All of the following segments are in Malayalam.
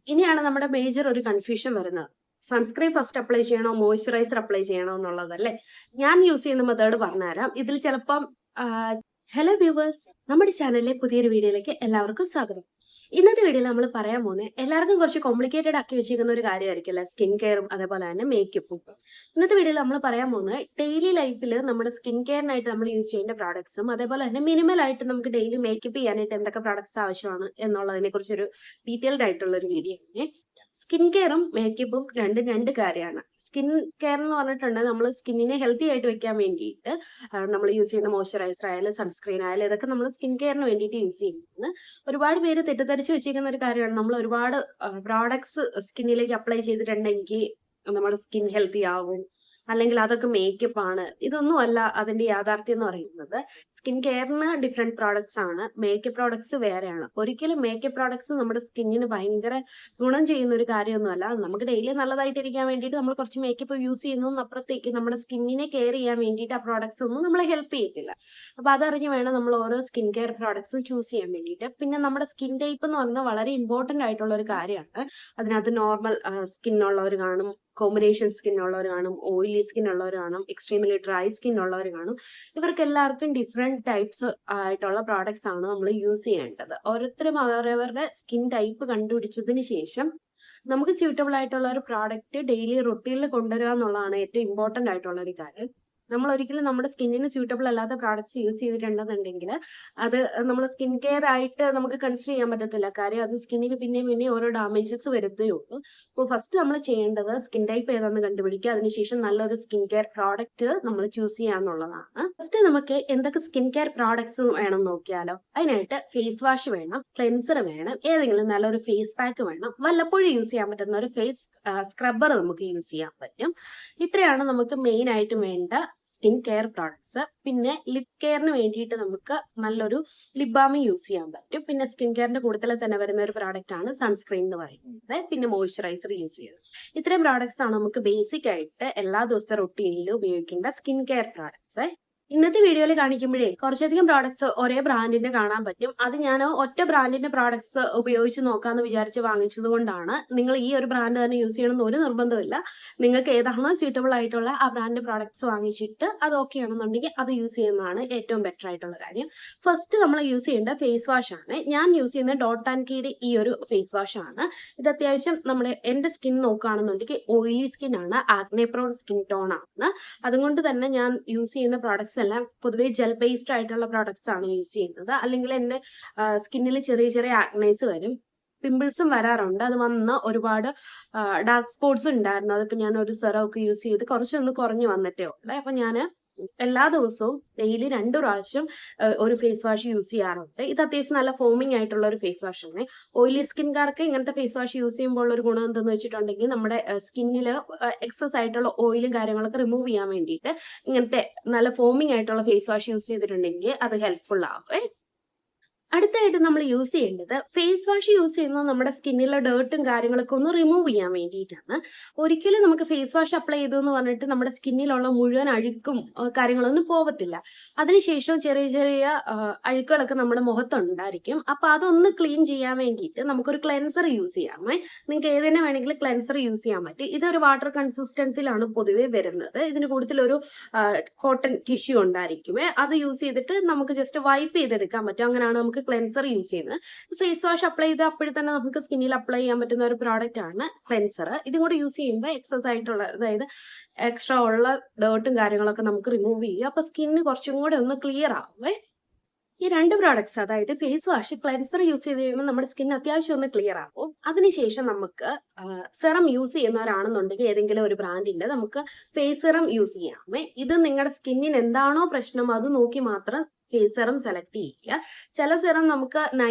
ഇനിയാണ് നമ്മുടെ മേജർ ഒരു കൺഫ്യൂഷൻ വരുന്നത്. സൺസ്ക്രീൻ ഫസ്റ്റ് അപ്ലൈ ചെയ്യണോ മോയ്സ്ചറൈസർ അപ്ലൈ ചെയ്യണോ എന്നുള്ളതല്ലേ. ഞാൻ യൂസ് ചെയ്യുന്ന മെത്തേഡ് പറഞ്ഞുതരാം. ഇതിൽ ചിലപ്പം ഹലോ വ്യൂവേഴ്സ്, നമ്മുടെ ചാനലിലെ പുതിയൊരു വീഡിയോയിലേക്ക് എല്ലാവർക്കും സ്വാഗതം. ഇന്നത്തെ വീഡിയോയിൽ നമ്മൾ പറയാൻ പോകുന്നത് എല്ലാവർക്കും കുറച്ച് കോംപ്ലിക്കേറ്റഡ് ആക്കി വെച്ചിരിക്കുന്ന ഒരു കാര്യമായിരിക്കില്ല, സ്കിൻ കെയറും അതേപോലെ തന്നെ മേക്കപ്പും. ഇന്നത്തെ വീഡിയോയിൽ നമ്മൾ പറയാൻ പോകുന്നത് ഡെയിലി ലൈഫിൽ നമ്മുടെ സ്കിൻ കെയറിനായിട്ട് നമ്മൾ യൂസ് ചെയ്യേണ്ട പ്രോഡക്ട്സും അതേപോലെ തന്നെ മിനിമൽ ആയിട്ട് നമുക്ക് ഡെയിലി മേക്കപ്പ് ചെയ്യാനായിട്ട് എന്തൊക്കെ പ്രോഡക്ട്സ് ആവശ്യമാണ് എന്നുള്ളതിനെ കുറിച്ചൊരു ഡീറ്റെയിൽഡ് ആയിട്ടുള്ള ഒരു വീഡിയോ ആണ്. സ്കിൻ കെയറും മേക്കപ്പും രണ്ടും രണ്ട് കാര്യമാണ്. സ്കിൻ കെയർ എന്ന് പറഞ്ഞിട്ടുണ്ടെങ്കിൽ നമ്മൾ സ്കിന്നിനെ ഹെൽത്തി ആയിട്ട് വെക്കാൻ വേണ്ടിയിട്ട് നമ്മൾ യൂസ് ചെയ്യുന്ന മോയ്സ്ചറൈസർ ആയാലും സൺസ്ക്രീൻ ആയാലും ഇതൊക്കെ നമ്മൾ സ്കിൻ കെയറിന് വേണ്ടിയിട്ട് യൂസ് ചെയ്യുന്നത്. ഒരുപാട് പേര് തെറ്റിദ്ധരിച്ച് വെച്ചിരിക്കുന്ന ഒരു കാര്യമാണ്, നമ്മൾ ഒരുപാട് പ്രോഡക്ട്സ് സ്കിന്നിലേക്ക് അപ്ലൈ ചെയ്തിട്ടുണ്ടെങ്കിൽ നമ്മുടെ സ്കിൻ ഹെൽത്തി ആവും, അല്ലെങ്കിൽ അതൊക്കെ മേക്കപ്പ് ആണ്. ഇതൊന്നും അല്ല അതിന്റെ യാഥാർത്ഥ്യം എന്ന് പറയുന്നത്. സ്കിൻ കെയറിന് ഡിഫറെന്റ് പ്രോഡക്ട്സ് ആണ്, മേക്കപ്പ് പ്രോഡക്ട്സ് വേറെയാണ്. ഒരിക്കലും മേക്കപ്പ് പ്രോഡക്ട്സ് നമ്മുടെ സ്കിന്നിന് ഭയങ്കര ഗുണം ചെയ്യുന്ന ഒരു കാര്യമൊന്നുമല്ല. നമുക്ക് ഡെയിലി നല്ലതായിട്ടിരിക്കാൻ വേണ്ടിയിട്ട് നമ്മൾ കുറച്ച് മേക്കപ്പ് യൂസ് ചെയ്യുന്നതിനപ്പുറത്തേക്ക് നമ്മുടെ സ്കിന്നിനെ കെയർ ചെയ്യാൻ വേണ്ടിയിട്ട് ആ പ്രോഡക്ട്സ് ഒന്നും നമ്മളെ ഹെൽപ്പ് ചെയ്യത്തില്ല. അപ്പൊ അതറിഞ്ഞ് വേണം നമ്മൾ ഓരോ സ്കിൻ കെയർ പ്രോഡക്ട്സും ചൂസ് ചെയ്യാൻ വേണ്ടിയിട്ട്. പിന്നെ നമ്മുടെ സ്കിൻ ടൈപ്പ് എന്ന് പറയുന്നത് വളരെ ഇമ്പോർട്ടന്റ് ആയിട്ടുള്ള ഒരു കാര്യമാണ്. അതിനകത്ത് നോർമൽ സ്കിൻ ഉള്ളവർ കാണും, കോമ്പിനേഷൻ സ്കിൻ ഉള്ളവർ കാണും, ഓയിലി സ്കിൻ ഉള്ളവർ കാണും, എക്സ്ട്രീംലി ഡ്രൈ സ്കിൻ ഉള്ളവർ കാണും. ഇവർക്ക് എല്ലാവർക്കും ഡിഫറെന്റ് ടൈപ്സ് ആയിട്ടുള്ള പ്രോഡക്ട്സ് ആണ് നമ്മൾ യൂസ് ചെയ്യേണ്ടത്. ഓരോരുത്തരും അവരവരുടെ സ്കിൻ ടൈപ്പ് കണ്ടുപിടിച്ചതിന് ശേഷം നമുക്ക് സ്യൂട്ടബിൾ ആയിട്ടുള്ള ഒരു പ്രോഡക്റ്റ് ഡെയിലി റൊട്ടീനിൽ കൊണ്ടുവരിക എന്നുള്ളതാണ് ഏറ്റവും ഇമ്പോർട്ടന്റ് ആയിട്ടുള്ള ഒരു കാര്യം. നമ്മൾ ഒരിക്കലും നമ്മുടെ സ്കിന്നിന് സ്യൂട്ടബിൾ അല്ലാത്ത പ്രോഡക്ട്സ് യൂസ് ചെയ്തിട്ടുണ്ടെന്നുണ്ടെങ്കിൽ അത് നമ്മൾ സ്കിൻ കെയർ ആയിട്ട് നമുക്ക് കൺസിഡർ ചെയ്യാൻ പറ്റത്തില്ല. കാര്യം അത് സ്കിന്നിന് പിന്നെ ഓരോ ഡാമേജസ് വരുത്തേ ഉള്ളൂ. അപ്പോൾ ഫസ്റ്റ് നമ്മൾ ചെയ്യേണ്ടത് സ്കിൻ ടൈപ്പ് ഏതാണെന്ന് കണ്ടുപിടിക്കുക. അതിനുശേഷം നല്ലൊരു സ്കിൻ കെയർ പ്രോഡക്റ്റ് നമ്മൾ ചൂസ് ചെയ്യാന്നുള്ളതാണ്. ഫസ്റ്റ് നമുക്ക് എന്തൊക്കെ സ്കിൻ കെയർ പ്രോഡക്ട്സ് വേണം നോക്കിയാലോ. അതിനായിട്ട് ഫേസ് വാഷ് വേണം, ക്ലെൻസർ വേണം, ഏതെങ്കിലും നല്ലൊരു ഫേസ് പാക്ക് വേണം, വല്ലപ്പോഴും യൂസ് ചെയ്യാൻ പറ്റുന്ന ഒരു ഫേസ് സ്ക്രബ്ബർ നമുക്ക് യൂസ് ചെയ്യാൻ പറ്റും. ഇത്രയാണ് നമുക്ക് മെയിൻ ആയിട്ട് വേണ്ട സ്കിൻ കെയർ പ്രോഡക്ട്സ്. പിന്നെ ലിപ് കെയറിന് വേണ്ടിയിട്ട് നമുക്ക് നല്ലൊരു ലിപ് ബാം യൂസ് ചെയ്യാൻ പറ്റും. പിന്നെ സ്കിൻ കെയറിന്റെ കൂട്ടത്തിൽ തന്നെ വരുന്ന ഒരു പ്രോഡക്റ്റ് ആണ് സൺസ്ക്രീൻ എന്ന് പറയുന്നത്. പിന്നെ മോയ്സ്ചറൈസർ യൂസ് ചെയ്യുന്നത്. ഇത്രയും പ്രോഡക്ട്സ് ആണ് നമുക്ക് ബേസിക് ആയിട്ട് എല്ലാ ദിവസത്തെ റൊട്ടീനിൽ ഉപയോഗിക്കേണ്ട സ്കിൻ കെയർ പ്രോഡക്ട്സ്. ഇന്നത്തെ വീഡിയോയിൽ കാണിക്കുമ്പോഴേ കുറച്ചധികം പ്രോഡക്ട്സ് ഒരേ ബ്രാൻഡിന്റെ കാണാൻ പറ്റും. അത് ഞാൻ ഒറ്റ ബ്രാൻഡിന്റെ പ്രോഡക്ട്സ് ഉപയോഗിച്ച് നോക്കാമെന്ന് വിചാരിച്ച് വാങ്ങിച്ചത് കൊണ്ടാണ്. നിങ്ങൾ ഈ ഒരു ബ്രാൻഡ് തന്നെ യൂസ് ചെയ്യണമെന്ന് ഒരു നിർബന്ധമില്ല. നിങ്ങൾക്ക് ഏതാണോ സ്യൂട്ടബിൾ ആയിട്ടുള്ള ആ ബ്രാൻഡ് പ്രോഡക്ട്സ് വാങ്ങിച്ചിട്ട് അത് ഓക്കെ ആണെന്നുണ്ടെങ്കിൽ അത് യൂസ് ചെയ്യുന്നതാണ് ഏറ്റവും ബെറ്റർ ആയിട്ടുള്ള കാര്യം. ഫസ്റ്റ് നമ്മൾ യൂസ് ചെയ്യേണ്ട ഫേസ് വാഷ് ആണ്. ഞാൻ യൂസ് ചെയ്യുന്ന ഡോട്ട് ആൻഡ് കീയുടെ ഈ ഒരു ഫേസ് വാഷ് ആണ്. ഇത് അത്യാവശ്യം എന്റെ സ്കിൻ നോക്കുകയാണെന്നുണ്ടെങ്കിൽ ഓയിലി സ്കിൻ ആണ്, ആക്നെ പ്രോൺ സ്കിൻ ടോൺ ആണ്. അതുകൊണ്ട് തന്നെ ഞാൻ യൂസ് ചെയ്യുന്ന പ്രോഡക്ട്സ് എല്ലാം പൊതുവെ ജെൽ ബേസ്ഡ് ആയിട്ടുള്ള പ്രോഡക്ട്സ് ആണ് യൂസ് ചെയ്യുന്നത്. അല്ലെങ്കിൽ എന്റെ സ്കിന്നിൽ ചെറിയ ചെറിയ ആക്നൈസ് വരും, പിമ്പിൾസും വരാറുണ്ട്. അത് വന്ന് ഒരുപാട് ഡാർക്ക് സ്പോട്ട്സ് ഉണ്ടായിരുന്നു. അതിപ്പോ ഞാൻ ഒരു സെറം ഒക്കെ യൂസ് ചെയ്ത് കുറച്ചൊന്ന് കുറഞ്ഞു വന്നിട്ടേ ഉള്ളൂ. അപ്പൊ ഞാൻ എല്ലാ ദിവസവും ഡെയിലി 2 പ്രാവശ്യം ഒരു ഫേസ് വാഷ് യൂസ് ചെയ്യാറുണ്ട്. ഇത് അത്യാവശ്യം നല്ല ഫോമിങ് ആയിട്ടുള്ള ഒരു ഫേസ് വാഷ് ആണ്. ഓയിലി സ്കിൻകാർക്ക് ഇങ്ങനത്തെ ഫേസ് വാഷ് യൂസ് ചെയ്യുമ്പോൾ ഒരു ഗുണം എന്തെന്ന് വെച്ചിട്ടുണ്ടെങ്കിൽ നമ്മുടെ സ്കിന്നിൽ എക്സസ് ആയിട്ടുള്ള ഓയിലും കാര്യങ്ങളൊക്കെ റിമൂവ് ചെയ്യാൻ വേണ്ടിയിട്ട് ഇങ്ങനത്തെ നല്ല ഫോമിങ് ആയിട്ടുള്ള ഫേസ് വാഷ് യൂസ് ചെയ്തിട്ടുണ്ടെങ്കിൽ അത് ഹെൽപ്ഫുൾ ആവേ. അടുത്തായിട്ട് നമ്മൾ യൂസ് ചെയ്യേണ്ടത് ഫേസ് വാഷ് യൂസ് ചെയ്യുന്നത് നമ്മുടെ സ്കിന്നിലെ ഡേർട്ടും കാര്യങ്ങളൊക്കെ ഒന്ന് റിമൂവ് ചെയ്യാൻ വേണ്ടിയിട്ടാണ്. ഒരിക്കലും നമുക്ക് ഫേസ് വാഷ് അപ്ലൈ ചെയ്തു എന്ന് പറഞ്ഞിട്ട് നമ്മുടെ സ്കിന്നിലുള്ള മുഴുവൻ അഴുക്കും കാര്യങ്ങളൊന്നും പോവത്തില്ല. അതിനുശേഷം ചെറിയ ചെറിയ അഴുക്കുകളൊക്കെ നമ്മുടെ മുഖത്തുണ്ടായിരിക്കും. അപ്പൊ അതൊന്ന് ക്ലീൻ ചെയ്യാൻ വേണ്ടിയിട്ട് നമുക്കൊരു ക്ലെൻസർ യൂസ് ചെയ്യാമേ. നിങ്ങൾക്ക് ഏതിനെ വേണമെങ്കിലും ക്ലെൻസർ യൂസ് ചെയ്യാൻ പറ്റും. ഇതൊരു വാട്ടർ കൺസിസ്റ്റൻസിലാണ് പൊതുവേ വരുന്നത്. ഇതിന് കൂടുതലൊരു കോട്ടൺ ടിഷ്യൂ ഉണ്ടായിരിക്കുമേ. അത് യൂസ് ചെയ്തിട്ട് നമുക്ക് ജസ്റ്റ് വൈപ്പ് ചെയ്തെടുക്കാൻ പറ്റും. അങ്ങനെയാണ് നമുക്ക് ക്ലെൻസർ യൂസ് ചെയ്യുന്നത്. ഫേസ് വാഷ് അപ്ലൈ ചെയ്ത് അപ്പോഴും തന്നെ നമുക്ക് സ്കിന്നിൽ അപ്ലൈ ചെയ്യാൻ പറ്റുന്ന ഒരു പ്രോഡക്റ്റ് ആണ് ക്ലെൻസർ. ഇതും കൂടി യൂസ് ചെയ്യുമ്പോൾ എക്സസ് ആയിട്ടുള്ള, അതായത് എക്സ്ട്രാ ഉള്ള ഡേർട്ടും കാര്യങ്ങളൊക്കെ നമുക്ക് റിമൂവ് ചെയ്യും. അപ്പൊ സ്കിന്ന് കുറച്ചും കൂടെ ഒന്ന് ക്ലിയർ ആവുമേ. ഈ 2 പ്രോഡക്ട്സ്, അതായത് ഫേസ് വാഷ്, ക്ലെൻസർ യൂസ് ചെയ്ത് കഴിയുമ്പോൾ നമ്മുടെ സ്കിൻ അത്യാവശ്യം ഒന്ന് ക്ലിയർ ആവും. അതിനുശേഷം നമുക്ക് സെറം യൂസ് ചെയ്യുന്നവരാണെന്നുണ്ടെങ്കിൽ ഏതെങ്കിലും ഒരു ബ്രാൻഡിന്റെ നമുക്ക് ഫേസ് സെറം യൂസ് ചെയ്യാമേ. ഇത് നിങ്ങളുടെ സ്കിന്നിന് എന്താണോ പ്രശ്നം അത് നോക്കി മാത്രം ഫേസ് സെറം സെലക്ട് ചെയ്യുക. ചില സെറം നമുക്ക്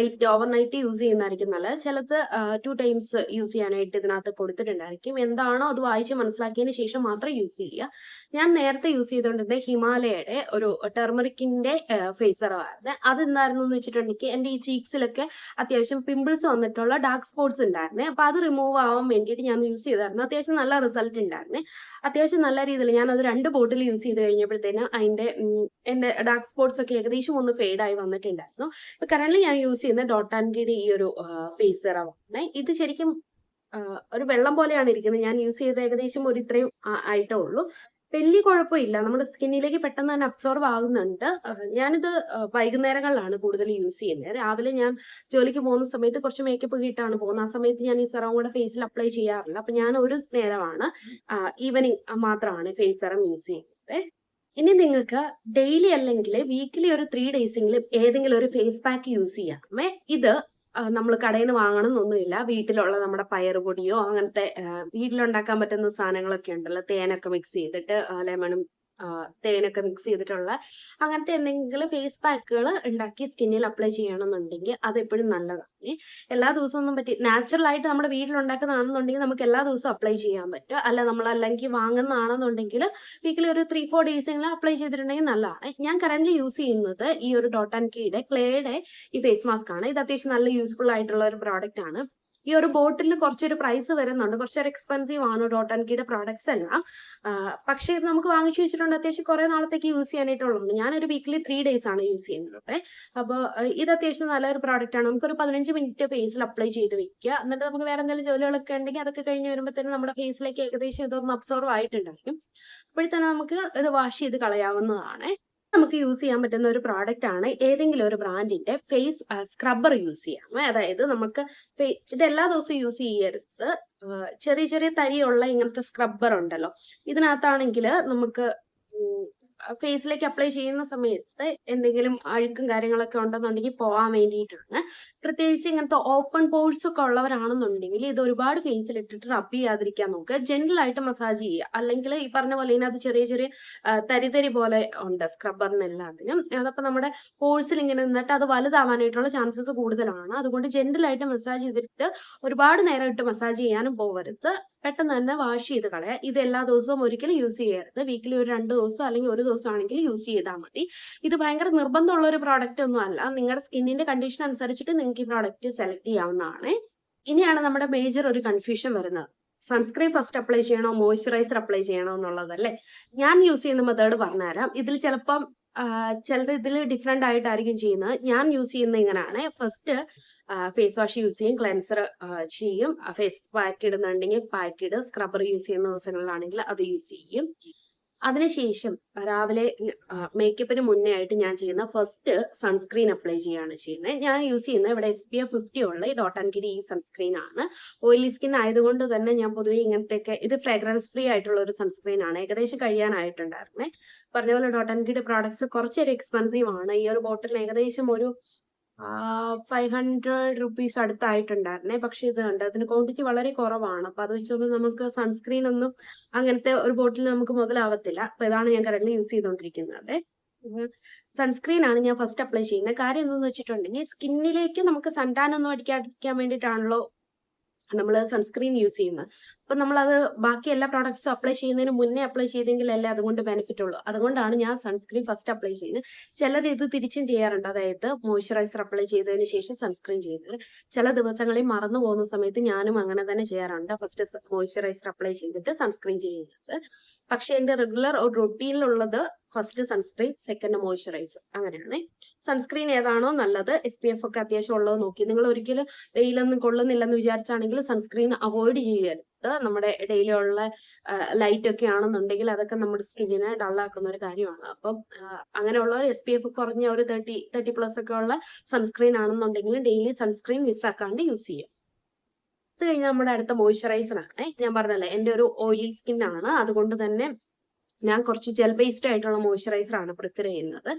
ഓവർനൈറ്റ് യൂസ് ചെയ്യുന്നതായിരിക്കും നല്ലത്. ചിലത് 2 ടൈംസ് യൂസ് ചെയ്യാനായിട്ട് ഇതിനകത്ത് കൊടുത്തിട്ടുണ്ടായിരിക്കും. എന്താണോ അത് വായിച്ച് മനസ്സിലാക്കിയതിന് ശേഷം മാത്രം യൂസ് ചെയ്യുക. ഞാൻ നേരത്തെ യൂസ് ചെയ്തുകൊണ്ടിരുന്നത് ഹിമാലയയുടെ ഒരു ടെർമറിക്കിന്റെ ഫേസ് സെറമായിരുന്നു. അത് എന്തായിരുന്നു എന്ന് വെച്ചിട്ടുണ്ടെങ്കിൽ എന്റെ ഈ ചീക്സിലൊക്കെ അത്യാവശ്യം പിമ്പിൾസ് വന്നിട്ടുള്ള ഡാർക്ക് സ്പോട്ട്സ് ഉണ്ടായിരുന്നേ. അപ്പൊ അത് റിമൂവ് ആവാൻ വേണ്ടിയിട്ട് ഞാൻ യൂസ് ചെയ്തായിരുന്നു. അത്യാവശ്യം നല്ല റിസൾട്ട് ഉണ്ടായിരുന്നേ. അത്യാവശ്യം നല്ല രീതിയിൽ ഞാൻ അത് 2 ബോട്ടിൽ യൂസ് ചെയ്ത് കഴിഞ്ഞപ്പോഴത്തേനും എന്റെ ഡാർക്ക് സ്പോട്ട്സ് ഒക്കെ ഏകദേശം ഒന്ന് ഫെയ്ഡ് ആയി വന്നിട്ടുണ്ടായിരുന്നു. ഇപ്പൊ കറന്റ് ഞാൻ യൂസ് ചെയ്യുന്ന ഡോട്ട് ആൻഡ് കീയുടെ ഈ ഒരു ഫേസ് സെറമാണ്. ഇത് ശരിക്കും ഒരു വെള്ളം പോലെയാണ് ഇരിക്കുന്നത്. ഞാൻ യൂസ് ചെയ്ത് ഏകദേശം ഒരു ഇത്രയും ആയിട്ടേ ഉള്ളൂ. വലിയ കുഴപ്പമില്ല. നമ്മുടെ സ്കിന്നിലേക്ക് പെട്ടെന്ന് തന്നെ അബ്സോർവ് ആകുന്നുണ്ട്. ഞാനിത് വൈകുന്നേരങ്ങളിലാണ് കൂടുതൽ യൂസ് ചെയ്യുന്നത്. രാവിലെ ഞാൻ ജോലിക്ക് പോകുന്ന സമയത്ത് കുറച്ച് മേക്കപ്പ് ഒക്കെ ഇട്ടാണ് പോകുന്നത്. ആ സമയത്ത് ഞാൻ ഈ സെറം കൂടെ ഫേസിൽ അപ്ലൈ ചെയ്യാറില്ല. അപ്പൊ ഞാൻ ഒരു നേരമാണ് ഈവനിങ് മാത്രമാണ് ഫേസ് സെറം യൂസ് ചെയ്യുന്നത്. ഇനി നിങ്ങൾക്ക് ഡെയിലി അല്ലെങ്കിൽ വീക്കിലി ഒരു 3 ഡേയ്സെങ്കിലും ഏതെങ്കിലും ഒരു ഫേസ് പാക്ക് യൂസ് ചെയ്യാമേ. ഇത് നമ്മൾ കടയിൽ നിന്ന് വാങ്ങണം എന്നൊന്നുമില്ല. വീട്ടിലുള്ള നമ്മുടെ പയറുപൊടിയോ അങ്ങനത്തെ വീട്ടിലുണ്ടാക്കാൻ പറ്റുന്ന സാധനങ്ങളൊക്കെ ഉണ്ടല്ലോ, തേനൊക്കെ മിക്സ് ചെയ്തിട്ട് ലെമണും തേനൊക്കെ മിക്സ് ചെയ്തിട്ടുള്ള അങ്ങനത്തെ എന്തെങ്കിലും ഫേസ് പാക്കുകൾ ഉണ്ടാക്കി സ്കിന്നിൽ അപ്ലൈ ചെയ്യണമെന്നുണ്ടെങ്കിൽ അത് എപ്പോഴും നല്ലതാണ്. എല്ലാ ദിവസവും ഒന്നും പറ്റി നാച്ചുറൽ ആയിട്ട് നമ്മുടെ വീട്ടിലുണ്ടാക്കുന്നതാണെന്നുണ്ടെങ്കിൽ നമുക്ക് എല്ലാ ദിവസവും അപ്ലൈ ചെയ്യാൻ പറ്റും. അല്ല നമ്മൾ അല്ലെങ്കിൽ വാങ്ങുന്നതാണെന്നുണ്ടെങ്കിൽ വീക്കിലി ഒരു 3-4 ഡേയ്സെങ്കിലും അപ്ലൈ ചെയ്തിട്ടുണ്ടെങ്കിൽ നല്ലതാണ്. ഞാൻ കറന്റ് യൂസ് ചെയ്യുന്നത് ഈ ഒരു ഡോട്ട് ആൻഡ് കീയുടെ ക്ലേയുടെ ഈ ഫേസ് മാസ്ക് ആണ്. ഇത് അത്യാവശ്യം നല്ല യൂസ്ഫുൾ ആയിട്ടുള്ള ഒരു പ്രോഡക്റ്റ് ആണ്. ഈ ഒരു ബോട്ടിലിന് കുറച്ചൊരു പ്രൈസ് വരുന്നുണ്ട്, കുറച്ചൊരു എക്സ്പെൻസീവ് ആണ് ഡോട്ട് ആൻഡ് കീയുടെ പ്രോഡക്ട്സ് എല്ലാം. പക്ഷേ ഇത് നമുക്ക് വാങ്ങിച്ചു വെച്ചിട്ടുണ്ട് അത്യാവശ്യം കുറെ നാളത്തേക്ക് യൂസ് ചെയ്യാനായിട്ടുള്ളൂ. ഞാനൊരു വീക്കിലി 3 ഡേയ്സ് ആണ് യൂസ് ചെയ്യുന്നത്. അപ്പോൾ ഇത് അത്യാവശ്യം നല്ലൊരു പ്രോഡക്റ്റ് ആണ്. നമുക്കൊരു 15 മിനിറ്റ് ഫേസിൽ അപ്ലൈ ചെയ്ത് വെക്കുക. എന്നിട്ട് നമുക്ക് വേറെ എന്തെങ്കിലും ജോലികളൊക്കെ ഉണ്ടെങ്കിൽ അതൊക്കെ കഴിഞ്ഞ് വരുമ്പോഴത്തേനും നമ്മുടെ ഫേസിലേക്ക് ഏകദേശം ഇതൊന്ന് അബ്സോർവ് ആയിട്ടുണ്ടായിരിക്കും. അപ്പോഴത്തന്നെ നമുക്ക് ഇത് വാഷ് ചെയ്ത് കളയാവുന്നതാണ്. നമുക്ക് യൂസ് ചെയ്യാൻ പറ്റുന്ന ഒരു പ്രോഡക്റ്റ് ആണ് ഏതെങ്കിലും ഒരു ബ്രാൻഡിന്റെ ഫേസ് സ്ക്രബ്ബർ യൂസ് ചെയ്യാം. അതായത് നമുക്ക് ഇത് എല്ലാ ദിവസവും യൂസ് ചെയ്യരുത്. ചെറിയ ചെറിയ തരിയുള്ള ഇങ്ങനത്തെ സ്ക്രബ്ബർ ഉണ്ടല്ലോ, ഇതിനകത്താണെങ്കിൽ നമുക്ക് ഫേസിലേക്ക് അപ്ലൈ ചെയ്യുന്ന സമയത്ത് എന്തെങ്കിലും അഴുക്കും കാര്യങ്ങളൊക്കെ ഉണ്ടെന്നുണ്ടെങ്കിൽ പോകാൻ വേണ്ടിയിട്ടാണ്. പ്രത്യേകിച്ച് ഇങ്ങനത്തെ ഓപ്പൺ പോഴ്സ് ഒക്കെ ഉള്ളവരാണെന്നുണ്ടെങ്കിൽ ഇത് ഒരുപാട് ഫേസിൽ ഇട്ടിട്ട് റബ് ചെയ്യാതിരിക്കാൻ നോക്കുക. ജെന്റിൽ ആയിട്ട് മസാജ് ചെയ്യുക. അല്ലെങ്കിൽ ഈ പറഞ്ഞ പോലെ ഇതിനകത്ത് ചെറിയ ചെറിയ തരി പോലെ ഉണ്ട് സ്ക്രബ്ബറിന് എല്ലാത്തിനും. അതപ്പോൾ നമ്മുടെ പോഴ്സിൽ ഇങ്ങനെ നിന്നിട്ട് അത് വലുതാവാനായിട്ടുള്ള ചാൻസസ് കൂടുതലാണ്. അതുകൊണ്ട് ജെന്റിലായിട്ട് മസാജ് ചെയ്തിട്ട് ഒരുപാട് നേരം ഇട്ട് മസാജ് ചെയ്യാനും പോകരുത്. പെട്ടെന്ന് തന്നെ വാഷ് ചെയ്ത് കളയുക. ഇത് എല്ലാ ദിവസവും ഒരിക്കലും യൂസ് ചെയ്യരുത്. വീക്കിലി ഒരു 2 ദിവസം അല്ലെങ്കിൽ ഒരു ദിവസം ആണെങ്കിൽ യൂസ് ചെയ്താൽ മതി. ഇത് ഭയങ്കര നിർബന്ധമുള്ള ഒരു പ്രോഡക്റ്റ് ഒന്നും അല്ല. നിങ്ങളുടെ സ്കിന്നിന്റെ കണ്ടീഷൻ അനുസരിച്ചിട്ട് നിങ്ങൾക്ക് ഈ പ്രോഡക്റ്റ് സെലക്ട് ചെയ്യാവുന്നതാണ്. ഇനിയാണ് നമ്മുടെ മേജർ ഒരു കൺഫ്യൂഷൻ വരുന്നത്. സൺസ്ക്രീൻ ഫസ്റ്റ് അപ്ലൈ ചെയ്യണോ മോയ്സ്ചറൈസർ അപ്ലൈ ചെയ്യണോ എന്നുള്ളതല്ലേ. ഞാൻ യൂസ് ചെയ്യുന്ന മെത്തേഡ് പറഞ്ഞുതരാം. ഇതിൽ ചിലപ്പം ചിലർ ഇതിൽ ഡിഫറെന്റ് ആയിട്ടായിരിക്കും ചെയ്യുന്നത്. ഞാൻ യൂസ് ചെയ്യുന്നത് ഇങ്ങനെയാണ്. ഫസ്റ്റ് ഫേസ് വാഷ് യൂസ് ചെയ്യും, ക്ലെൻസർ ചെയ്യും, ഫേസ് പാക്ക് ഇടുന്നുണ്ടെങ്കിൽ പാക്ക് ഇടും, സ്ക്രബ്ബർ യൂസ് ചെയ്യുന്ന ദിവസങ്ങളിലാണെങ്കിൽ അത് യൂസ് ചെയ്യും. അതിനുശേഷം രാവിലെ മേക്കപ്പിന് മുന്നേ ആയിട്ട് ഞാൻ ചെയ്യുന്ന ഫസ്റ്റ് സൺസ്ക്രീൻ അപ്ലൈ ചെയ്യുകയാണ് ചെയ്യുന്നത്. ഞാൻ യൂസ് ചെയ്യുന്നത് ഇവിടെ SPF 50 ഉള്ള ഈ ഡോട്ട് ആൻഡ് കീയുടെ ഈ സൺസ്ക്രീൻ ആണ്. ഓയിലി സ്കിൻ ആയതുകൊണ്ട് തന്നെ ഞാൻ പൊതുവെ ഇങ്ങനത്തെയൊക്കെ, ഇത് ഫ്രാഗ്രൻസ് ഫ്രീ ആയിട്ടുള്ള ഒരു സൺസ്ക്രീൻ ആണ്. ഏകദേശം കഴിയാനായിട്ടുണ്ടായിരുന്നേ. പറഞ്ഞ പോലെ ഡോട്ട് ആൻഡ് കീയുടെ പ്രോഡക്ട്സ് കുറച്ചൊരു എക്സ്പെൻസീവ് ആണ്. ഈ ഒരു ബോട്ടിലിന് ഏകദേശം ഒരു 500 റുപ്പീസ് അടുത്തായിട്ടുണ്ടായിരുന്നേ. പക്ഷെ ഇത് ഉണ്ട്, അതിന് ക്വാണ്ടിറ്റി വളരെ കുറവാണ്. അപ്പൊ അത് വെച്ചോണ്ട് നമുക്ക് സൺസ്ക്രീൻ ഒന്നും അങ്ങനത്തെ ഒരു ബോട്ടിൽ നമുക്ക് മുതലാവത്തില്ല. അപ്പൊ ഇതാണ് ഞാൻ കറന്റ് യൂസ് ചെയ്തുകൊണ്ടിരിക്കുന്നത്. സൺസ്ക്രീൻ ആണ് ഞാൻ ഫസ്റ്റ് അപ്ലൈ ചെയ്യുന്നത്. കാര്യം എന്തെന്ന് വെച്ചിട്ടുണ്ടെങ്കിൽ സ്കിന്നിലേക്ക് നമുക്ക് സൺടാൻ ഒന്നും അടിക്കാതിരിക്കാൻ വേണ്ടിയിട്ടാണല്ലോ നമ്മൾ സൺസ്ക്രീൻ യൂസ് ചെയ്യുന്നത്. അപ്പൊ നമ്മളത് ബാക്കി എല്ലാ പ്രോഡക്ട്സും അപ്ലൈ ചെയ്യുന്നതിന് മുന്നേ അപ്ലൈ ചെയ്തെങ്കിലല്ലേ അതുകൊണ്ട് ബെനിഫിറ്റ് ഉള്ളൂ. അതുകൊണ്ടാണ് ഞാൻ സൺസ്ക്രീൻ ഫസ്റ്റ് അപ്ലൈ ചെയ്യുന്നത്. ചിലർ ഇത് തിരിച്ചും ചെയ്യാറുണ്ട്. അതായത് മോയ്സ്ചറൈസർ അപ്ലൈ ചെയ്തതിന് ശേഷം സൺസ്ക്രീൻ ചെയ്യുന്നത്. ചില ദിവസങ്ങളിൽ മറന്നു പോകുന്ന സമയത്ത് ഞാനും അങ്ങനെ തന്നെ ചെയ്യാറുണ്ട്. ഫസ്റ്റ് മോയ്സ്ചറൈസർ അപ്ലൈ ചെയ്തിട്ട് സൺസ്ക്രീൻ ചെയ്യുന്നത്. പക്ഷെ എന്റെ റെഗുലർ ഒരു റൊട്ടീനിലുള്ളത് ഫസ്റ്റ് സൺസ്ക്രീൻ, സെക്കൻഡ് മോയ്സ്ചറൈസർ, അങ്ങനെയാണ്. സൺസ്ക്രീൻ ഏതാണോ നല്ലത്, SPF ഒക്കെ അത്യാവശ്യം ഉള്ളത് നോക്കി. നിങ്ങൾ ഒരിക്കലും വെയിലൊന്നും കൊള്ളുന്നില്ലെന്ന് വിചാരിച്ചാണെങ്കിൽ സൺസ്ക്രീൻ അവോയ്ഡ് ചെയ്യരുത്. നമ്മുടെ ഡെയിലി ഉള്ള ലൈറ്റ് ഒക്കെ ആണെന്നുണ്ടെങ്കിൽ അതൊക്കെ നമ്മുടെ സ്കിന്നിനെ ഡള്ളാക്കുന്ന ഒരു കാര്യമാണ്. അപ്പം അങ്ങനെയുള്ളവർ SPF കുറഞ്ഞ ഒരു 30+ ഒക്കെ ഉള്ള സൺസ്ക്രീൻ ആണെന്നുണ്ടെങ്കിൽ ഡെയിലി സൺസ്ക്രീൻ മിസ്സാക്കാണ്ട് യൂസ് ചെയ്യും. ഇത് കഴിഞ്ഞാൽ നമ്മുടെ അടുത്ത മോയ്സ്ചറൈസർ ആണ്. ഞാൻ പറഞ്ഞല്ലേ എന്റെ ഒരു ഓയിലി സ്കിൻ ആണ്. അതുകൊണ്ട് തന്നെ ഞാൻ കുറച്ച് ജെൽ ബേസ്ഡ് ആയിട്ടുള്ള മോയ്സ്ചറൈസർ ആണ് പ്രിഫർ ചെയ്യുന്നത്.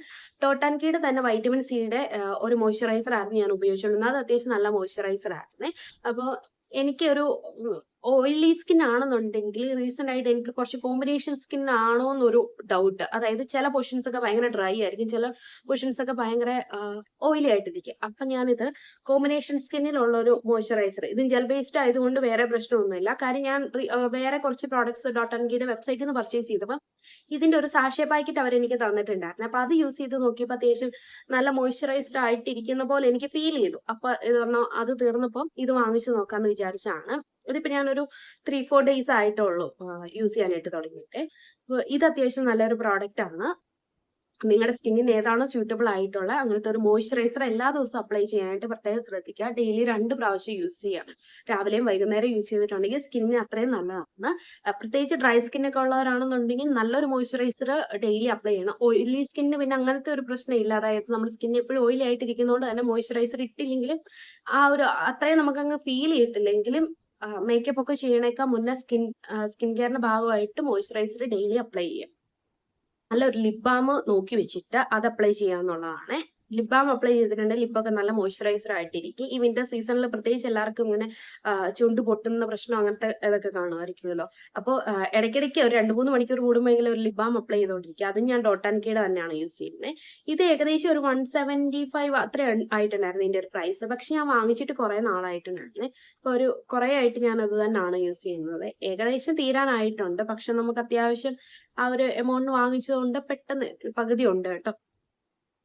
ഡോട്ട് ആൻഡ് കീയുടെ തന്നെ വൈറ്റമിൻ സിയുടെ ഒരു മോയ്സ്ചറൈസർ ആയിരുന്നു ഞാൻ ഉപയോഗിച്ചുകൊണ്ടിരുന്നത്. അത് അത്യാവശ്യം നല്ല മോയ്സ്ചറൈസർ ആയിരുന്നേ. അപ്പോൾ എനിക്കൊരു ഓയിലി സ്കിൻ ആണെന്നുണ്ടെങ്കിൽ റീസെന്റ് ആയിട്ട് എനിക്ക് കുറച്ച് കോമ്പിനേഷൻ സ്കിൻ ആണോ എന്നൊരു ഡൗട്ട്. അതായത് ചില പൊസിഷൻസ് ഒക്കെ ഭയങ്കര ഡ്രൈ ആയിരിക്കും, ചില പൊസിഷൻസ് ഒക്കെ ഭയങ്കര ഓയിലി ആയിട്ടിരിക്കും. അപ്പൊ ഞാനിത് കോമ്പിനേഷൻ സ്കിന്നിലുള്ള ഒരു മോയ്സ്ചറൈസർ, ഇത് ജെൽ ബേസ്ഡ് ആയതുകൊണ്ട് വേറെ പ്രശ്നമൊന്നുമില്ല. കാര്യം ഞാൻ വേറെ കുറച്ച് പ്രോഡക്ട്സ് ഡോട്ട് ആൻഡ് കീയുടെ വെബ്സൈറ്റിൽ നിന്ന് പർച്ചേസ് ചെയ്തപ്പോൾ ഇതിന്റെ ഒരു സാഷേ പാക്കറ്റ് അവരെനിക്ക് തന്നിട്ടുണ്ടായിരുന്നു. അപ്പൊ അത് യൂസ് ചെയ്ത് നോക്കിയപ്പോൾ അത്യാവശ്യം നല്ല മോയ്സ്ചറൈസ്ഡ് ആയിട്ടിരിക്കുന്ന പോലെ എനിക്ക് ഫീൽ ചെയ്തു. അപ്പൊ ഇത് പറഞ്ഞാൽ അത് തീർന്നപ്പം ഇത് വാങ്ങിച്ചു നോക്കാന്ന് വിചാരിച്ചാണ്. ഇതിപ്പോ ഞാനൊരു 3-4 ഡേയ്സ് ആയിട്ടുള്ളൂ യൂസ് ചെയ്യാനായിട്ട് തുടങ്ങിയിട്ട്. ഇത് അത്യാവശ്യം നല്ലൊരു പ്രോഡക്റ്റ് ആണ്. നിങ്ങളുടെ സ്കിന്നിന് ഏതാണോ സ്യൂട്ടബിൾ ആയിട്ടുള്ള അങ്ങനത്തെ ഒരു മോയ്സ്ചറൈസർ എല്ലാ ദിവസവും അപ്ലൈ ചെയ്യാനായിട്ട് പ്രത്യേകം ശ്രദ്ധിക്കുക. ഡെയിലി 2 പ്രാവശ്യം യൂസ് ചെയ്യാം. രാവിലെയും വൈകുന്നേരം യൂസ് ചെയ്തിട്ടുണ്ടെങ്കിൽ സ്കിന്നിന് അത്രയും നല്ലതാണ്. പ്രത്യേകിച്ച് ഡ്രൈ സ്കിന്നൊക്കെ ഉള്ളവരാണെന്നുണ്ടെങ്കിൽ നല്ലൊരു മോയ്സ്ചറൈസർ ഡെയിലി അപ്ലൈ ചെയ്യണം. ഓയിലി സ്കിന്നിന് പിന്നെ അങ്ങനത്തെ ഒരു പ്രശ്നമില്ല. അതായത് നമ്മുടെ സ്കിൻ എപ്പോഴും ഓയിലി ആയിട്ടിരിക്കുന്നതുകൊണ്ട് തന്നെ മോയ്സ്ചറൈസർ ഇട്ടില്ലെങ്കിലും ആ ഒരു അത്രയും നമുക്കങ്ങ് ഫീൽ ചെയ്യത്തില്ലെങ്കിലും മേക്കപ്പ് ഒക്കെ ചെയ്യണേക്കാൾ മുന്നേ സ്കിൻ കെയറിന്റെ ഭാഗമായിട്ട് മോയ്സ്ചറൈസർ ഡെയിലി അപ്ലൈ ചെയ്യാം. നല്ലൊരു ലിപ് ബാം നോക്കി വെച്ചിട്ട് അത് അപ്ലൈ ചെയ്യാന്നുള്ളതാണ്. ലിപ് ബാം അപ്ലൈ ചെയ്തിട്ടുണ്ടെങ്കിൽ ലിപ്പൊക്കെ നല്ല മോയ്സ്ചറൈസർ ആയിട്ടിരിക്കും. ഈ വിന്റർ സീസണിൽ പ്രത്യേകിച്ച് എല്ലാവർക്കും ഇങ്ങനെ ചുണ്ട് പൊട്ടുന്ന പ്രശ്നം അങ്ങനത്തെ ഇതൊക്കെ കാണുമായിരിക്കുമല്ലോ. അപ്പോൾ ഇടയ്ക്കിടയ്ക്ക് ഒരു 2-3 മണിക്കൂർ കൂടുമ്പോഴെങ്കിലും ഒരു ലിപ് ബാം അപ്ലൈ ചെയ്തുകൊണ്ടിരിക്കുക. അതും ഞാൻ ഡോട്ട് ആൻഡ് കീയുടെ തന്നെയാണ് യൂസ് ചെയ്യുന്നത്. ഇത് ഏകദേശം ഒരു 175 അത്ര ആയിട്ടുണ്ടായിരുന്നു ഇതിന്റെ ഒരു പ്രൈസ്. പക്ഷെ ഞാൻ വാങ്ങിച്ചിട്ട് കുറെ നാളായിട്ടുണ്ടായിരുന്നു. ഇപ്പൊ ഒരു കുറെ ആയിട്ട് ഞാൻ അത് തന്നെയാണ് യൂസ് ചെയ്യുന്നത്. ഏകദേശം തീരാനായിട്ടുണ്ട്. പക്ഷെ നമുക്ക് അത്യാവശ്യം ആ ഒരു എമൗണ്ട് വാങ്ങിച്ചതുകൊണ്ട് പെട്ടെന്ന് പകുതി ഉണ്ട് കേട്ടോ.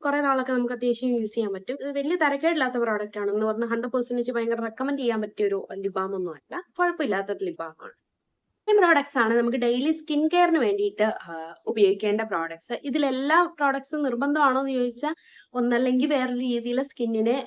കുറെ നാളൊക്കെ നമുക്ക് അത്യാവശ്യം യൂസ് ചെയ്യാൻ പറ്റും. ഇത് വലിയ തരക്കേടില്ലാത്ത പ്രോഡക്റ്റ് ആണ് എന്ന് പറഞ്ഞാൽ 100% ഭയങ്കര റെക്കമെൻഡ് ചെയ്യാൻ പറ്റിയ ഒരു ലിപ് ബാം ഒന്നും അല്ല. കുഴപ്പമില്ലാത്തൊരു ലിപ് ബാം ആണ്. ഈ പ്രോഡക്ട്സ് ആണ് നമുക്ക് ഡെയിലി സ്കിൻ കെയറിന് വേണ്ടിയിട്ട് ഉപയോഗിക്കേണ്ട പ്രോഡക്ട്സ്. ഇതിലെല്ലാ പ്രോഡക്ട്സും നിർബന്ധമാണോ എന്ന് ചോദിച്ചാൽ ഒന്നല്ലെങ്കിൽ വേറൊരു രീതിയിൽ സ്കിന്നിന്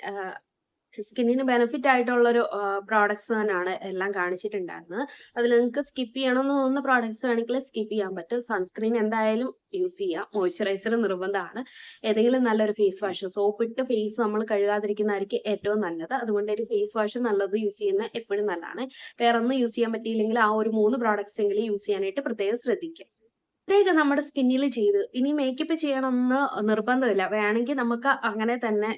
ബെനിഫിറ്റ് ആയിട്ടുള്ളൊരു പ്രോഡക്ട്സ് തന്നെയാണ് എല്ലാം കാണിച്ചിട്ടുണ്ടായിരുന്നത്. അതിൽ നിങ്ങൾക്ക് സ്കിപ്പ് ചെയ്യണമെന്ന് തോന്നുന്ന പ്രോഡക്ട്സ് വേണമെങ്കിൽ സ്കിപ്പ് ചെയ്യാൻ പറ്റും. സൺസ്ക്രീൻ എന്തായാലും യൂസ് ചെയ്യാം. മോയ്സ്ചറൈസർ നിർബന്ധമാണ്. ഏതെങ്കിലും നല്ലൊരു ഫേസ് വാഷ്, സോപ്പിട്ട് ഫേസ് നമ്മൾ കഴുകാതിരിക്കുന്നതായിരിക്കും ഏറ്റവും നല്ലത്. അതുകൊണ്ട് ഒരു ഫേസ് വാഷ് നല്ലത് യൂസ് ചെയ്യുന്നത് എപ്പോഴും നല്ലതാണ്. വേറെ ഒന്നും യൂസ് ചെയ്യാൻ പറ്റിയില്ലെങ്കിൽ ആ ഒരു 3 പ്രോഡക്ട്സ് എങ്കിലും യൂസ് ചെയ്യാനായിട്ട് പ്രത്യേകം ശ്രദ്ധിക്കുക. ഇത്രയൊക്കെ നമ്മുടെ സ്കിന്നിൽ ചെയ്ത് ഇനി മേക്കപ്പ് ചെയ്യണമെന്ന് നിർബന്ധമില്ല. വേണമെങ്കിൽ നമുക്ക് അങ്ങനെ തന്നെ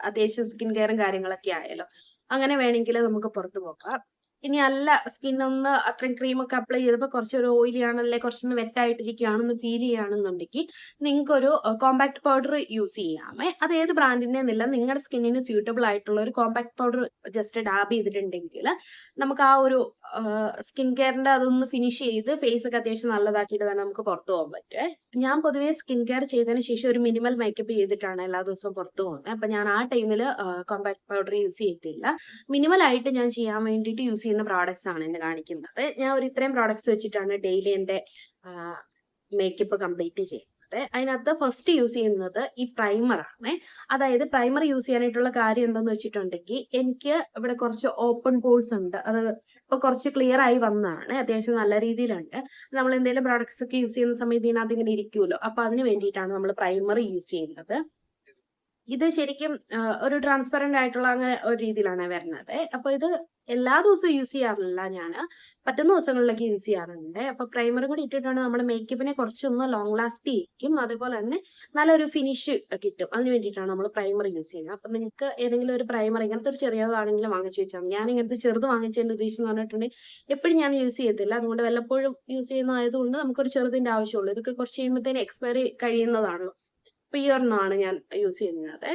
അത്യാവശ്യം സ്കിൻ കെയറും കാര്യങ്ങളൊക്കെ ആയാലോ അങ്ങനെ വേണമെങ്കിൽ നമുക്ക് പുറത്തു പോകാം. ഇനി അല്ല സ്കിന്നൊന്ന് അത്രയും ക്രീമൊക്കെ അപ്ലൈ ചെയ്തപ്പോൾ കുറച്ചൊരു ഓയിലി ആണല്ലേ, കുറച്ചൊന്ന് വെറ്റായിട്ടിരിക്കുകയാണെന്ന് ഫീൽ ചെയ്യുകയാണെന്നുണ്ടെങ്കിൽ നിങ്ങൾക്കൊരു കോമ്പാക്ട് പൗഡർ യൂസ് ചെയ്യാമേ. അത് ഏത് ബ്രാൻഡിൻ്റെ എന്നില്ല, നിങ്ങളുടെ സ്കിന്നിന് സ്യൂട്ടബിൾ ആയിട്ടുള്ള ഒരു കോമ്പാക്ട് പൗഡർ ജസ്റ്റ് ഡാബ് ചെയ്തിട്ടുണ്ടെങ്കിൽ നമുക്ക് ആ ഒരു സ്കിൻ കെയറിന്റെ അതൊന്ന് ഫിനിഷ് ചെയ്ത് ഫേസ് ഒക്കെ അത്യാവശ്യം നല്ലതാക്കിയിട്ട് തന്നെ നമുക്ക് പുറത്തു പോകാൻ പറ്റുമേ. ഞാൻ പൊതുവേ സ്കിൻ കെയർ ചെയ്തതിന് ശേഷം ഒരു മിനിമൽ മേക്കപ്പ് ചെയ്തിട്ടാണ് എല്ലാ ദിവസവും പുറത്തു പോകുന്നത്. അപ്പൊ ഞാൻ ആ ടൈമിൽ കോമ്പാക്ട് പൗഡർ യൂസ് ചെയ്തില്ല. മിനിമൽ ആയിട്ട് ഞാൻ ചെയ്യാൻ വേണ്ടിയിട്ട് യൂസ് ചെയ്യുന്ന പ്രോഡക്ട്സ് ആണ് ഇന്ന് കാണിക്കുന്നത്. ഞാൻ ഒരു ഇത്രയും പ്രോഡക്ട്സ് വെച്ചിട്ടാണ് ഡെയിലി എൻ്റെ മേക്കപ്പ് കംപ്ലീറ്റ് ചെയ്യുന്നത്. അതിനകത്ത് ഫസ്റ്റ് യൂസ് ചെയ്യുന്നത് ഈ പ്രൈമർ ആണ്. അതായത് പ്രൈമർ യൂസ് ചെയ്യാനായിട്ടുള്ള കാര്യം എന്താന്ന് വെച്ചിട്ടുണ്ടെങ്കിൽ എനിക്ക് ഇവിടെ കുറച്ച് ഓപ്പൺ പോർസ് ഉണ്ട്. അത് ഇപ്പൊ കുറച്ച് ക്ലിയർ ആയി വന്നതാണ്, അത്യാവശ്യം നല്ല രീതിയിലുണ്ട്. നമ്മൾ എന്തെങ്കിലും പ്രോഡക്ട്സ് ഒക്കെ യൂസ് ചെയ്യുന്ന സമയത്ത് ഇതിനകത്ത് ഇങ്ങനെ ഇരിക്കുമല്ലോ, അപ്പൊ അതിന് വേണ്ടിയിട്ടാണ് നമ്മൾ പ്രൈമർ യൂസ് ചെയ്യുന്നത്. ഇത് ശരിക്കും ഒരു ട്രാൻസ്പെറന്റ് ആയിട്ടുള്ള അങ്ങനെ ഒരു രീതിയിലാണ് വരുന്നത്. അപ്പൊ ഇത് എല്ലാ ദിവസവും യൂസ് ചെയ്യാറില്ല, ഞാൻ പറ്റുന്ന ദിവസങ്ങളിലൊക്കെ യൂസ് ചെയ്യാറുണ്ട്. അപ്പൊ പ്രൈമറും കൂടി ഇട്ടിട്ടാണ് നമ്മുടെ മേക്കപ്പിനെ കുറച്ചൊന്ന് ലോങ് ലാസ്റ്റ് ചെയ്യിക്കും, അതേപോലെ തന്നെ നല്ലൊരു ഫിനിഷ് കിട്ടും. അതിന് വേണ്ടിയിട്ടാണ് നമ്മൾ പ്രൈമർ യൂസ് ചെയ്യുന്നത്. അപ്പൊ നിങ്ങൾക്ക് ഏതെങ്കിലും ഒരു പ്രൈമർ ഇങ്ങനത്തെ ഒരു ചെറിയതാണെങ്കിലും വാങ്ങിച്ചു വെച്ചാൽ മതി. ഞാൻ ഇങ്ങനത്തെ ചെറുത് വാങ്ങിച്ചതിന്റെ ഉദ്ദേശം എന്ന് പറഞ്ഞിട്ടുണ്ടെങ്കിൽ എപ്പോഴും ഞാൻ യൂസ് ചെയ്യത്തില്ല, അതുകൊണ്ട് വല്ലപ്പോഴും യൂസ് ചെയ്യുന്നതായതുകൊണ്ട് നമുക്കൊരു ചെറുതിന്റെ ആവശ്യമുള്ളൂ. ഇതൊക്കെ കുറച്ച് കഴിയുമ്പോഴത്തേന് എക്സ്പയറി കഴിയുന്നതാണല്ലോ. അപ്പൊ ഈ ഒരെണ്ണമാണ് ഞാൻ യൂസ് ചെയ്യുന്നത്.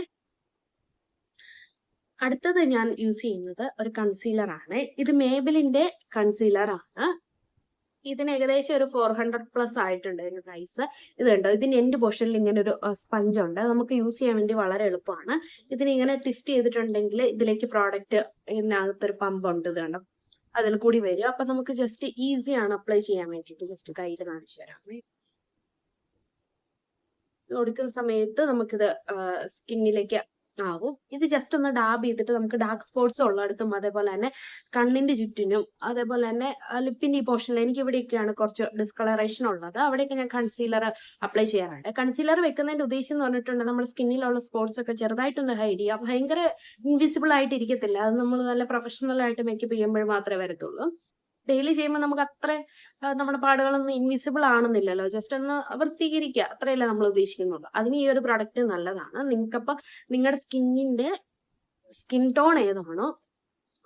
അടുത്തത് ഞാൻ യൂസ് ചെയ്യുന്നത് ഒരു കൺസീലർ ആണ്. ഇത് മേബിലിന്റെ കൺസീലർ ആണ്. ഇതിന് ഏകദേശം ഒരു 400+ ആയിട്ടുണ്ട് ഇതിന്റെ പ്രൈസ്. ഇത് കണ്ടോ, ഇതിന് എൻഡ് പോർഷനിൽ ഇങ്ങനെ ഒരു സ്പഞ്ച് ഉണ്ട്. നമുക്ക് യൂസ് ചെയ്യാൻ വേണ്ടി വളരെ എളുപ്പമാണ്. ഇതിന് ഇങ്ങനെ ട്വിസ്റ്റ് ചെയ്തിട്ടുണ്ടെങ്കിൽ ഇതിലേക്ക് പ്രോഡക്റ്റ് ഇതിനകത്തൊരു പമ്പ് ഉണ്ട്, ഇത് കണ്ടോ, അതിൽ കൂടി വരും. അപ്പൊ നമുക്ക് ജസ്റ്റ് ഈസിയാണ് അപ്ലൈ ചെയ്യാൻ വേണ്ടിയിട്ട്. ജസ്റ്റ് കയ്യിൽ കാണിച്ചു തരാം. കൊടുക്കുന്ന സമയത്ത് നമുക്കിത് സ്കിന്നിലേക്ക് ആവും. ഇത് ജസ്റ്റ് ഒന്ന് ഡാബ് ചെയ്തിട്ട് നമുക്ക് ഡാർക്ക് സ്പോട്ട്സ് ഉള്ളിടത്തും അതേപോലെ തന്നെ കണ്ണിന്റെ ചുറ്റിനും അതേപോലെ തന്നെ ലിപ്പിന്റെ ഈ പോർഷനിൽ എനിക്ക് ഇവിടെയൊക്കെയാണ് കുറച്ച് ഡിസ്കളറേഷൻ ഉള്ളത്, അവിടെയൊക്കെ ഞാൻ കൺസീലർ അപ്ലൈ ചെയ്യാറുണ്ട്. കൺസീലർ വെക്കുന്നതിന്റെ ഉദ്ദേശം എന്ന് പറഞ്ഞിട്ടുണ്ടെങ്കിൽ നമ്മുടെ സ്കിന്നിലുള്ള സ്പോട്ട്സ് ഒക്കെ ചെറുതായിട്ടൊന്ന് ഹൈഡ് ചെയ്യാം. ഭയങ്കര ഇൻവിസിബിൾ ആയിട്ട് ഇരിക്കത്തില്ല, അത് നമ്മൾ നല്ല പ്രൊഫഷണൽ ആയിട്ട് മേക്കപ്പ് ചെയ്യുമ്പോൾ മാത്രമേ വരത്തുള്ളൂ. ഡെയിലി ചെയ്യുമ്പോൾ നമുക്ക് അത്ര നമ്മുടെ പാടുകളൊന്നും ഇൻവിസിബിൾ ആണെന്നില്ലല്ലോ, ജസ്റ്റ് ഒന്ന് വൃത്തികരിക്കുക, അത്രയല്ലേ നമ്മൾ ഉദ്ദേശിക്കുന്നുള്ളൂ. അതിന് ഈ ഒരു പ്രൊഡക്റ്റ് നല്ലതാണ്. നിങ്ങൾക്കപ്പോൾ നിങ്ങളുടെ സ്കിൻ ടോൺ ഏതാണോ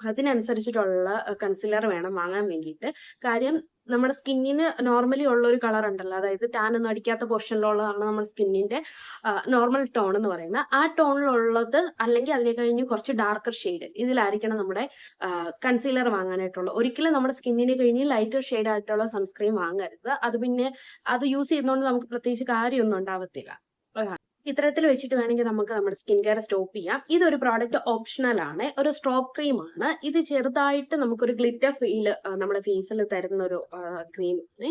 അതിനനുസരിച്ചിട്ടുള്ള കൺസീലർ വേണം വാങ്ങാൻ വേണ്ടിയിട്ട്. കാര്യം നമ്മുടെ സ്കിന്നിന് നോർമലി ഉള്ള ഒരു കളർ ഉണ്ടല്ലോ, അതായത് ടാൻ ഒന്നും അടിക്കാത്ത പോർഷനിലുള്ളതാണ് നമ്മുടെ സ്കിന്നിന്റെ നോർമൽ ടോൺ എന്ന് പറയുന്നത്. ആ ടോണിലുള്ളത് അല്ലെങ്കിൽ അതിനെ കഴിഞ്ഞ് കുറച്ച് ഡാർക്കർ ഷെയ്ഡ് ഇതിലായിരിക്കണം നമ്മുടെ കൺസീലർ വാങ്ങാനായിട്ടുള്ളത്. ഒരിക്കലും നമ്മുടെ സ്കിന്നിനെ കഴിഞ്ഞ് ലൈറ്റർ ഷെയ്ഡ് ആയിട്ടുള്ള സൺസ്ക്രീൻ വാങ്ങരുത്. അത് യൂസ് ചെയ്യുന്നതുകൊണ്ട് നമുക്ക് പ്രത്യേകിച്ച് കാര്യമൊന്നും ഉണ്ടാവത്തില്ല. ഇത്തരത്തിൽ വെച്ചിട്ട് വേണമെങ്കിൽ നമുക്ക് നമ്മുടെ സ്കിൻ കെയർ സ്റ്റോപ്പ് ചെയ്യാം. ഇതൊരു പ്രോഡക്റ്റ് ഓപ്ഷണൽ ആണ്. ഒരു സ്ട്രോപ്പ് ക്രീം ആണ്. ഇത് ചെറുതായിട്ട് നമുക്കൊരു ഗ്ലിറ്റർ ഫീൽ നമ്മുടെ ഫേസിൽ തരുന്ന ഒരു ക്രീം ആണ്.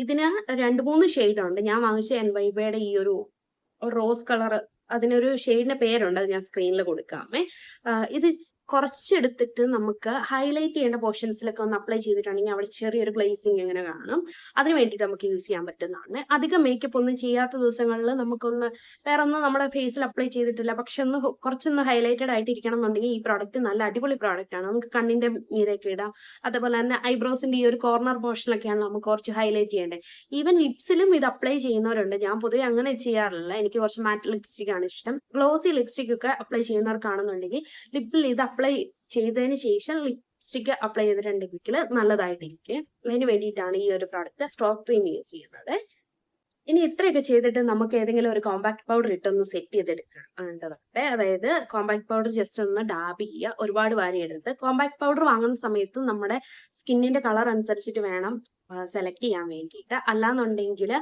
ഇതിന് 2-3 ഷെയ്ഡ് ഉണ്ട്. ഞാൻ വാങ്ങിച്ച എൻവൈബയുടെ ഈ ഒരു റോസ് കളർ, അതിനൊരു ഷെയ്ഡിന്റെ പേരുണ്ട്, അത് ഞാൻ സ്ക്രീനിൽ കൊടുക്കാമേ. ഇത് കുറച്ചെടുത്തിട്ട് നമുക്ക് ഹൈലൈറ്റ് ചെയ്യേണ്ട പോർഷൻസിലൊക്കെ ഒന്ന് അപ്ലൈ ചെയ്തിട്ടുണ്ടെങ്കിൽ അവിടെ ചെറിയൊരു ഗ്ലേസിങ് ഇങ്ങനെ കാണും. അതിന് വേണ്ടിയിട്ട് നമുക്ക് യൂസ് ചെയ്യാൻ പറ്റുന്നതാണ്. അധികം മേക്കപ്പ് ഒന്നും ചെയ്യാത്ത ദിവസങ്ങളിൽ നമുക്കൊന്ന് വേറെ ഒന്നും നമ്മുടെ ഫേസിൽ അപ്ലൈ ചെയ്തിട്ടില്ല, പക്ഷെ ഒന്ന് കുറച്ചൊന്ന് ഹൈലൈറ്റഡ് ആയിട്ട് ഇരിക്കണം എന്നുണ്ടെങ്കിൽ ഈ പ്രോഡക്റ്റ് നല്ല അടിപൊളി പ്രോഡക്റ്റ് ആണ്. നമുക്ക് കണ്ണിന്റെ മീതൊക്കെ ഇടാം. അതേപോലെ തന്നെ ഐബ്രോസിന്റെ ഈ ഒരു കോർണർ പോർഷനിലൊക്കെയാണ് നമുക്ക് കുറച്ച് ഹൈലൈറ്റ് ചെയ്യേണ്ടത്. ഈവൻ ലിപ്സിലും ഇത് അപ്ലൈ ചെയ്യുന്നവരുണ്ട്. ഞാൻ പൊതുവെ അങ്ങനെ ചെയ്യാറില്ല. എനിക്ക് കുറച്ച് മാറ്റ് ലിപ്സ്റ്റിക് ആണ് ഇഷ്ടം. ഗ്ലോസി ലിപ്സ്റ്റിക് ഒക്കെ അപ്ലൈ ചെയ്യുന്നവർക്കാണെന്നുണ്ടെങ്കിൽ ലിപ്പിൽ ഇത് അപ്ലൈ ചെയ്തതിന് ശേഷം ലിപ്സ്റ്റിക് അപ്ലൈ ചെയ്തിട്ടുണ്ടെങ്കിൽ നല്ലതായിട്ടിരിക്കും. അതിന് വേണ്ടിയിട്ടാണ് ഈ ഒരു പ്രോഡക്റ്റ് സ്ട്രോപ്പ് ക്രീം യൂസ് ചെയ്യുന്നത്. ഇനി ഇത്രയൊക്കെ ചെയ്തിട്ട് നമുക്ക് ഏതെങ്കിലും ഒരു കോമ്പാക്ട് പൗഡർ ഇട്ടൊന്ന് സെറ്റ് ചെയ്തെടുക്കേണ്ടതുണ്ട്. അതായത് കോമ്പാക്ട് പൗഡർ ജസ്റ്റ് ഒന്ന് ഡാബ് ചെയ്യുക, ഒരുപാട് വാരി ഇടരുത്. കോമ്പാക്ട് പൗഡർ വാങ്ങുന്ന സമയത്ത് നമ്മുടെ സ്കിന്നിന്റെ കളർ അനുസരിച്ചിട്ട് വേണം സെലക്ട് ചെയ്യാൻ വേണ്ടിയിട്ട്. അല്ലാന്നുണ്ടെങ്കിൽ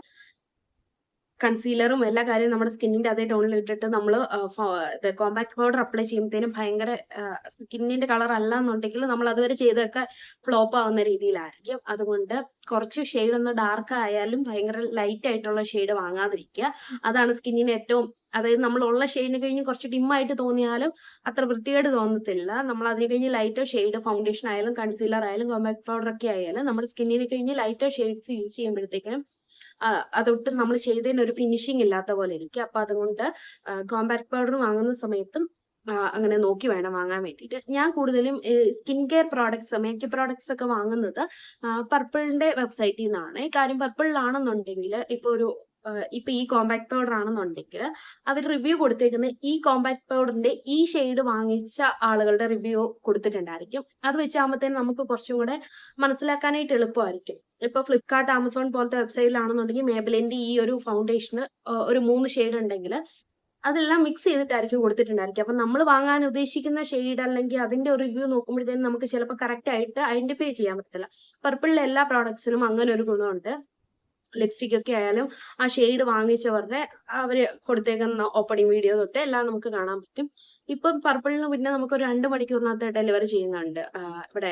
കൺസീലറും എല്ലാ കാര്യവും നമ്മുടെ സ്കിന്നിന്റെ അതേ ടോണിൽ ഇട്ടിട്ട് നമ്മൾ കോമ്പാക്ട് പൗഡർ അപ്ലൈ ചെയ്യുമ്പോഴത്തേനും ഭയങ്കര സ്കിന്നിന്റെ കളർ അല്ല എന്നുണ്ടെങ്കിൽ നമ്മൾ അതുവരെ ചെയ്തൊക്കെ ഫ്ലോപ്പ് ആവുന്ന രീതിയിലായിരിക്കും. അതുകൊണ്ട് കുറച്ച് ഷെയ്ഡ് ഒന്ന് ഡാർക്ക് ആയാലും ഭയങ്കര ലൈറ്റ് ആയിട്ടുള്ള ഷെയ്ഡ് വാങ്ങാതിരിക്കുക. അതാണ് സ്കിന്നിന് ഏറ്റവും, അതായത് നമ്മളുള്ള ഷെയ്ഡിന് കഴിഞ്ഞ് കുറച്ച് ഡിമ്മായിട്ട് തോന്നിയാലും അത്ര വൃത്തികേട് തോന്നത്തില്ല. നമ്മൾ അതിന് കഴിഞ്ഞ് ലൈറ്റോ ഷെയ്ഡ് ഫൗണ്ടേഷൻ ആയാലും കൺസീലർ ആയാലും കോമ്പാക്ട് പൗഡർ ഒക്കെ ആയാലും നമ്മുടെ സ്കിന്നിന് കഴിഞ്ഞ് ലൈറ്റോ ഷെയ്ഡ്സ് യൂസ് ചെയ്യുമ്പോഴത്തേക്കും അതൊട്ടും നമ്മൾ ചെയ്തതിന് ഒരു ഫിനിഷിങ് ഇല്ലാത്ത പോലെ ഇരിക്കും. അപ്പൊ അതുകൊണ്ട് കോമ്പാക്ട് പൗഡർ വാങ്ങുന്ന സമയത്തും അങ്ങനെ നോക്കി വേണം വാങ്ങാൻ വേണ്ടിയിട്ട്. ഞാൻ കൂടുതലും skin care products, makeup products ഒക്കെ വാങ്ങുന്നത് പർപ്പിളിന്റെ വെബ്സൈറ്റിൽ നിന്നാണ്. കാര്യം പർപ്പിളിലാണെന്നുണ്ടെങ്കിൽ ഇപ്പൊ ഈ കോമ്പാക്ട് പൗഡർ ആണെന്നുണ്ടെങ്കിൽ അവർ റിവ്യൂ കൊടുത്തേക്കുന്ന ഈ കോമ്പാക്ട് പൗഡറിന്റെ ഈ ഷെയ്ഡ് വാങ്ങിച്ച ആളുകളുടെ റിവ്യൂ കൊടുത്തിട്ടുണ്ടായിരിക്കും. അത് വെച്ചാകുമ്പോഴത്തേനും നമുക്ക് കുറച്ചും കൂടെ മനസ്സിലാക്കാനായിട്ട് എളുപ്പമായിരിക്കും. ഇപ്പൊ ഫ്ലിപ്കാർട്ട്, ആമസോൺ പോലത്തെ വെബ്സൈറ്റിലാണെന്നുണ്ടെങ്കിൽ മേബിലിന്റെ ഈ ഒരു ഫൗണ്ടേഷന് ഒരു 3 ഷെയ്ഡ് ഉണ്ടെങ്കിൽ അതെല്ലാം മിക്സ് ചെയ്തിട്ടായിരിക്കും കൊടുത്തിട്ടുണ്ടായിരിക്കും. അപ്പൊ നമ്മൾ വാങ്ങാൻ ഉദ്ദേശിക്കുന്ന ഷെയ്ഡ് അല്ലെങ്കിൽ അതിന്റെ ഒരു റിവ്യൂ നോക്കുമ്പോഴത്തേനും നമുക്ക് ചിലപ്പോൾ കറക്റ്റ് ആയിട്ട് ഐഡന്റിഫൈ ചെയ്യാൻ പറ്റത്തില്ല. പർപ്പിളിലെ എല്ലാ പ്രോഡക്ട്സിനും അങ്ങനെ ഒരു ഗുണമുണ്ട്. ലിപ്സ്റ്റിക് ഒക്കെ ആയാലും ആ ഷെയ്ഡ് വാങ്ങിച്ചവരുടെ അവര് കൊടുത്തേക്കുന്ന ഓപ്പണിംഗ് വീഡിയോ തൊട്ട് എല്ലാം നമുക്ക് കാണാൻ പറ്റും. ഇപ്പം പർപ്പിളിന് പിന്നെ നമുക്ക് ഒരു 2 മണിക്കൂറിനകത്ത് ഡെലിവറി ചെയ്യുന്നുണ്ട്. ഇവിടെ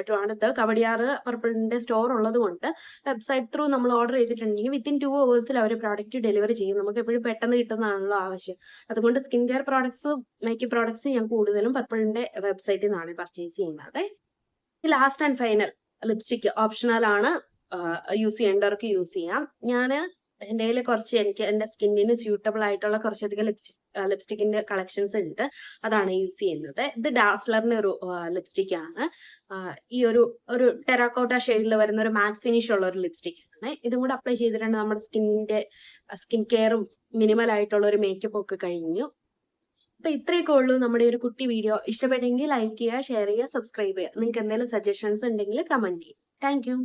ട്രിവാൻഡ്രത്ത് കവടിയാറ് പർപ്പിളിന്റെ സ്റ്റോർ ഉള്ളത് കൊണ്ട് വെബ്സൈറ്റ് ത്രൂ നമ്മൾ ഓർഡർ ചെയ്തിട്ടുണ്ടെങ്കിൽ വിത്തിൻ 2 hours അവർ പ്രോഡക്റ്റ് ഡെലിവറി ചെയ്യും. നമുക്ക് എപ്പോഴും പെട്ടെന്ന് കിട്ടുന്നതാണല്ലോ ആവശ്യം. അതുകൊണ്ട് skin care products, makeup products ഞാൻ കൂടുതലും പർപ്പിളിന്റെ വെബ്സൈറ്റിൽ നിന്നാണ് പർച്ചേസ് ചെയ്യുന്നത്. Last and final lipstick optional ആണ്. യൂസ് ചെയ്യേണ്ടവർക്ക് യൂസ് ചെയ്യാം. ഞാൻ എൻ്റെ കയ്യിൽ കുറച്ച് എനിക്ക് എൻ്റെ സ്കിന്നിന് സ്യൂട്ടബിൾ ആയിട്ടുള്ള കുറച്ചധികം ലിപ്സ്റ്റിക്കിന്റെ കളക്ഷൻസ് ഉണ്ട്. അതാണ് യൂസ് ചെയ്യുന്നത്. ഇത് ഡാസ്ലറിന്റെ ഒരു ലിപ്സ്റ്റിക് ആണ്. ഈ ഒരു ടെറാക്കോട്ട ഷെയ്ഡിൽ വരുന്ന ഒരു മാറ്റ് ഫിനിഷ് ഉള്ള ഒരു ലിപ്സ്റ്റിക് ആണ്. ഇതും കൂടെ അപ്ലൈ ചെയ്തിട്ടുണ്ട് നമ്മുടെ സ്കിൻ കെയറും മിനിമൽ ആയിട്ടുള്ള ഒരു മേക്കപ്പ് ഒക്കെ കഴിഞ്ഞു. അപ്പൊ ഇത്രയൊക്കെ ഉള്ളൂ നമ്മുടെ ഒരു കുട്ടി വീഡിയോ. ഇഷ്ടപ്പെട്ടെങ്കിൽ ലൈക്ക് ചെയ്യുക, ഷെയർ ചെയ്യുക, സബ്സ്ക്രൈബ് ചെയ്യുക. നിങ്ങൾക്ക് എന്തെങ്കിലും സജഷൻസ് ഉണ്ടെങ്കിൽ കമന്റ് ചെയ്യുക. Thank you.